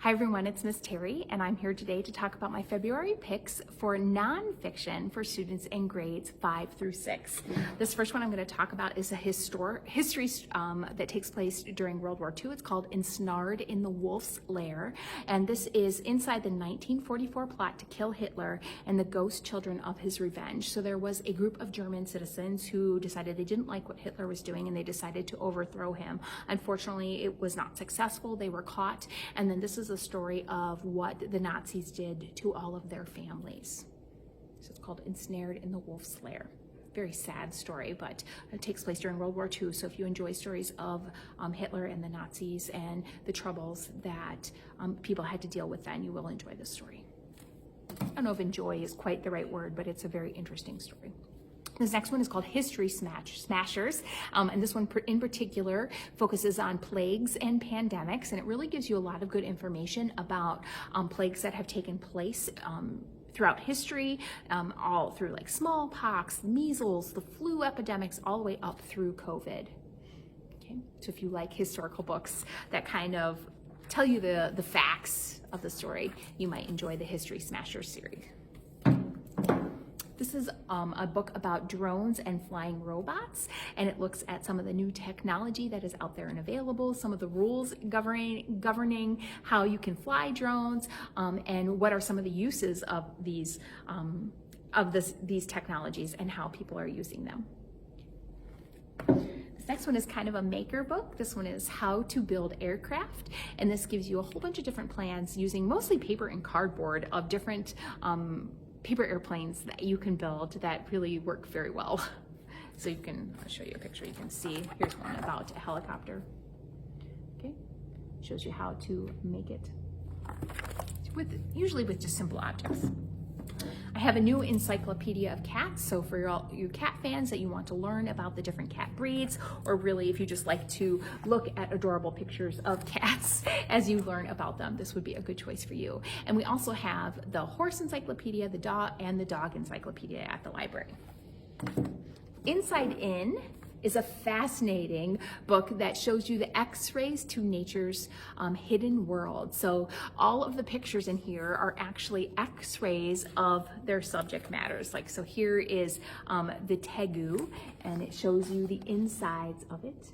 Hi everyone, it's Miss Terry, and I'm here today to talk about my February picks for nonfiction for students in grades 5 through 6. This first one I'm going to talk about is a history that takes place during World War II. It's called Ensnared in the Wolf's Lair, and this is inside the 1944 plot to kill Hitler and the ghost children of his revenge. So there was a group of German citizens who decided they didn't like what Hitler was doing, and they decided to overthrow him. Unfortunately, it was not successful. They were caught, and then this is a story of what the Nazis did to all of their families. So it's called Ensnared in the Wolf's Lair. Very sad story, but it takes place during World War II. So if you enjoy stories of Hitler and the Nazis and the troubles that people had to deal with then, you will enjoy this story. I don't know if enjoy is quite the right word, but it's a very interesting story. This next one is called History Smashers, and this one in particular focuses on plagues and pandemics, and it really gives you a lot of good information about plagues that have taken place throughout history, all through like smallpox, measles, the flu epidemics, all the way up through COVID. Okay, so if you like historical books that kind of tell you the facts of the story, you might enjoy the History Smashers series. This is a book about drones and flying robots, and it looks at some of the new technology that is out there and available, some of the rules governing how you can fly drones, and what are some of the uses of these technologies and how people are using them. This next one is kind of a maker book. This one is How to Build Aircraft, and this gives you a whole bunch of different plans using mostly paper and cardboard of different paper airplanes that you can build that really work very well. So you can, I'll show you a picture you can see. Here's one about a helicopter. Okay, shows you how to make it usually with just simple objects. I have a new encyclopedia of cats, so for all you cat fans that you want to learn about the different cat breeds, or really if you just like to look at adorable pictures of cats as you learn about them, this would be a good choice for you. And we also have the horse encyclopedia, the dog encyclopedia at the library. Inside In is a fascinating book that shows you the x-rays to nature's hidden world. So all of the pictures in here are actually x-rays of their subject matters. Like, so here is the tegu, and it shows you the insides of it,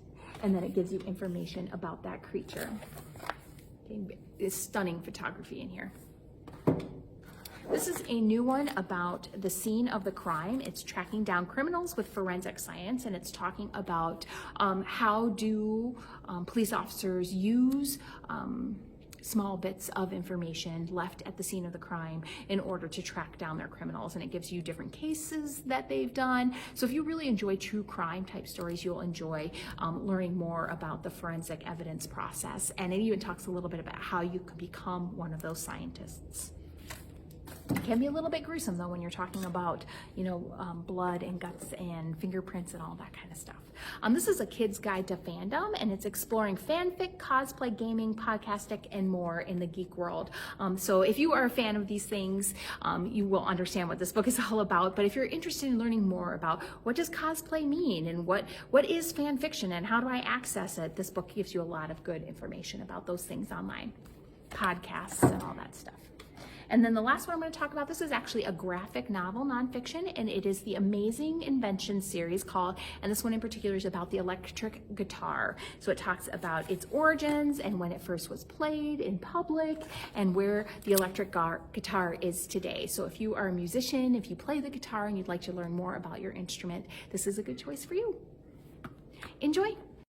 and then it gives you information about that creature. Okay, it's stunning photography in here. This is a new one about the scene of the crime. It's tracking down criminals with forensic science, and it's talking about how do police officers use small bits of information left at the scene of the crime in order to track down their criminals, and it gives you different cases that they've done. So if you really enjoy true crime type stories, you'll enjoy learning more about the forensic evidence process, and it even talks a little bit about how you could become one of those scientists. It can be a little bit gruesome though when you're talking about, blood and guts and fingerprints and all that kind of stuff. This is a kid's guide to fandom, and it's exploring fanfic, cosplay, gaming, podcasting, and more in the geek world. So if you are a fan of these things, you will understand what this book is all about. But if you're interested in learning more about what does cosplay mean and what is fan fiction and how do I access it, this book gives you a lot of good information about those things online, podcasts and all that stuff. And then the last one I'm going to talk about, this is actually a graphic novel nonfiction, and it is the Amazing Invention series and this one in particular is about the electric guitar. So it talks about its origins and when it first was played in public and where the electric guitar is today. So if you are a musician, if you play the guitar and you'd like to learn more about your instrument, this is a good choice for you. Enjoy.